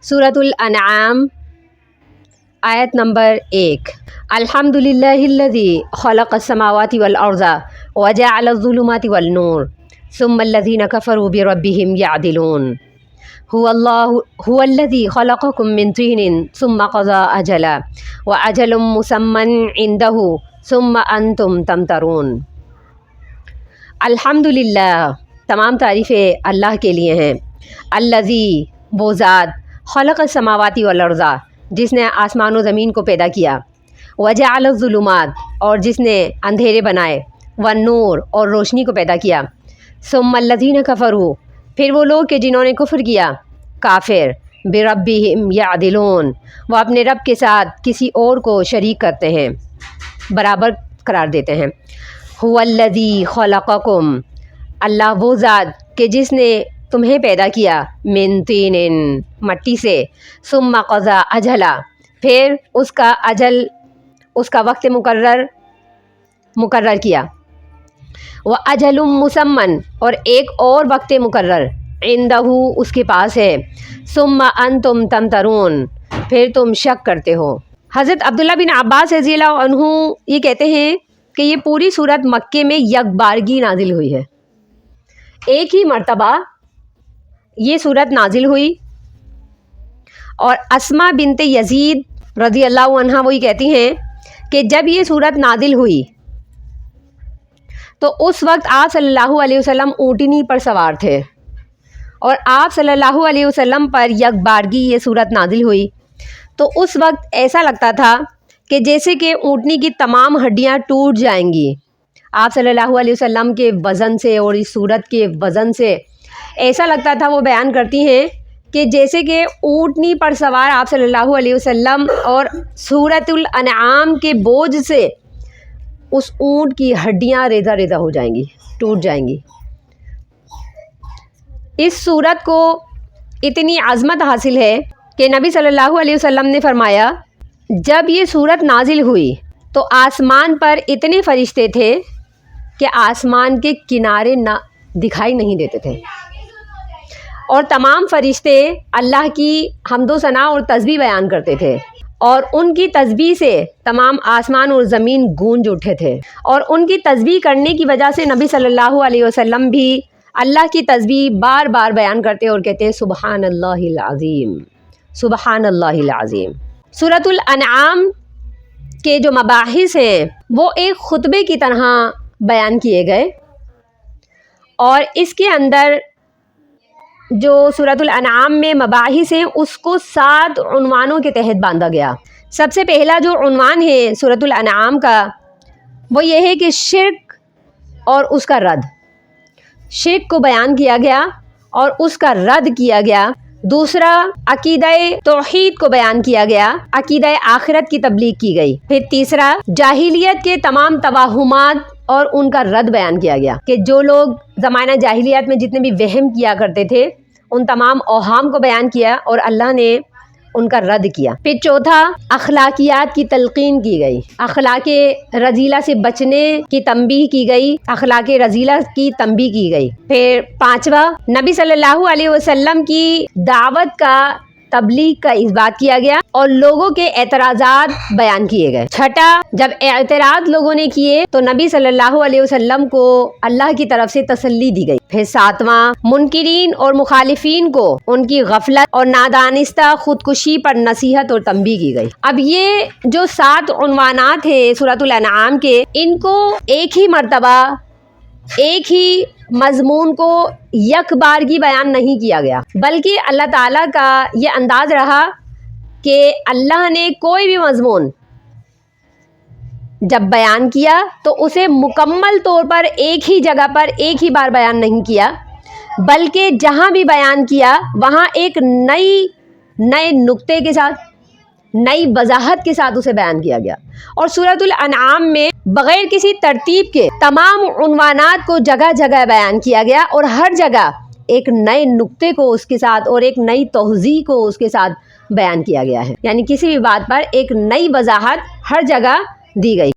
सूरतुल अनआम आयत नंबर 1। अल्हम्दुलिल्लाहिल्लज़ी खलक़स्समावाति वल अर्ज़ व जअलज़्ज़ुलुमाति वन नूर सुम्मल्लज़ीना कफ़रू बिरब्बिहिम यअदिलून हुवल्लज़ी खलक़कुम मिन तीनिन सुम्मा क़ज़ा अजला व अजलुम मुसम्मन इंदहु सुम्मा अंतुम तमतरून। अल्हम्दुलिल्लाह, तमाम तारीफ़ें अल्लाह के लिए हैं। अल्लज़ी, वो ज़ात, खलक़स्समावाति वल अर्ज़, जिसने आसमान व ज़मीन को पैदा किया, वजअलज़्ज़ुलुमात, और जिसने अंधेरे बनाए, वन नूर, और रोशनी को पैदा किया, सुम्मल्लज़ीना कफ़रू, फिर वो लोग कि जिन्होंने कुफ्र किया, काफिर, बिरब्बिहिम यअदिलून, वो अपने रब के साथ किसी और को शरीक करते हैं, बराबर करार देते हैं। हुवल्लज़ी खलक़कुम, अल्लाह वो ज़ात कि जिसने तुम्हें पैदा किया, मिन तीनिन, मट्टी से, सुम्मा क़ज़ा अजला, फिर उसका अजल, उसका वक्त मुकर्रर किया, व अजलुम मुसम्मन, और एक और वक्त मुकर्रर, इंदहु, उसके पास है, सुम्मा अंतुम तमतरून, फिर तुम शक करते हो। हज़रत अब्दुल्ला बिन अब्बास रज़ियल्लाहु अन्हु ये कहते हैं कि ये पूरी सूरत मक्के में यकबारगी नाजिल हुई है। एक ही मर्तबा ये सूरत नाजिल हुई, और अस्मा बिनते यजीद रज़ियल्लाहु अन्हा वो ये कहती हैं कि जब ये सूरत नाजिल हुई तो उस वक्त आप सल्लल्लाहु अलैहि वसल्लम ऊँटनी पर सवार थे, और आप सल्लल्लाहु अलैहि वसल्लम पर यकबारगी ये सूरत नाजिल हुई तो उस वक्त ऐसा लगता था कि जैसे कि ऊँटनी की तमाम हड्डियाँ टूट जाएंगी। आप सल्लल्लाहु अलैहि वसल्लम के वज़न से और इस सूरत के वज़न से ऐसा लगता था, वो बयान करती हैं कि जैसे कि ऊँटनी पर सवार आप सल्लल्लाहु अलैहि वसल्लम और सूरतुल अनआम के बोझ से उस ऊँट की हड्डियाँ रेज़ा रेज़ा हो जाएंगी, टूट जाएंगी। इस सूरत को इतनी अज़मत हासिल है कि नबी सल्लल्लाहु अलैहि वसल्लम ने फरमाया, जब ये सूरत नाजिल हुई तो आसमान पर इतने फ़रिश्ते थे कि आसमान के किनारे ना दिखाई नहीं देते थे, और तमाम फ़रिश्ते अल्लाह की हम्दो सना और तस्बीह बयान करते थे, और उनकी तस्बीह से तमाम आसमान और ज़मीन गूंज उठे थे। और उनकी तस्बीह करने की वजह से नबी सल्लल्लाहु अलैहि वसल्लम भी अल्लाह की तस्बीह बार बार बयान करते और कहते सुबहानल्लाहिल अज़ीम, सुबहानल्लाहिल अज़ीम। सूरतुल अनआम के जो मबाहिस हैं वो एक खुतबे की तरह बयान किए गए, और इसके अंदर जो सूरतुल अनआम में मबाहिस हैं उसको 7 उन्वानों के तहत बांधा गया। सबसे पहला जो उन्वान है सूरतुल अनआम का वो ये है कि शिर्क और उसका रद्द, शिर्क को बयान किया गया और उसका रद्द किया गया। दूसरा, अकीदाए तौहीद को बयान किया गया, अकीदाए आखिरत की तबलीग की गई। फिर तीसरा, जाहिलियत के तमाम तवाहुमात और उनका रद्द बयान किया गया कि जो लोग ज़माना जाहिलियत में जितने भी वहम किया करते थे उन तमाम औहाम को बयान किया और अल्लाह ने उनका रद्द किया। फिर चौथा, अखलाकियात की तलकीन की गई, अखलाके रजीला से बचने की तंबीह की गई, अखलाके रजीला की तंबीह की गई। फिर पांचवा, नबी सल्लल्लाहु अलैहि वसल्लम की दावत का, तबलीग का इस्बात किया गया और लोगों के एतराज़ात बयान किए गए। छठा, जब एतराज़ लोगों ने किए तो नबी सल्लल्लाहु अलैहि वसल्लम को अल्लाह की तरफ से तसल्ली दी गई। फिर सातवां, मुनकिरीन और मुखालिफीन को उनकी गफलत और नादानिस्ता खुदकुशी पर नसीहत और तंबीह की गई। अब ये जो 7 उन्वानात हैं सूरतुल अनआम के, इनको एक ही मर्तबा, एक ही मज़मून को यकबारगी बयान नहीं किया गया, बल्कि अल्लाह ताला का ये अंदाज़ रहा कि अल्लाह ने कोई भी मज़मून जब बयान किया तो उसे मुकम्मल तौर पर एक ही जगह पर एक ही बार बयान नहीं किया, बल्कि जहाँ भी बयान किया वहाँ एक नए नुक्ते के साथ, नई वजाहत के साथ उसे बयान किया गया। और सूरतुल अनआम में बग़ैर किसी तरतीब के तमाम उन्वानात को जगह जगह बयान किया गया, और हर जगह एक नए नुक्ते को उसके साथ और एक नई तौज़ीह को उसके साथ बयान किया गया है। यानी किसी भी बात पर एक नई वजाहत हर जगह दी गई।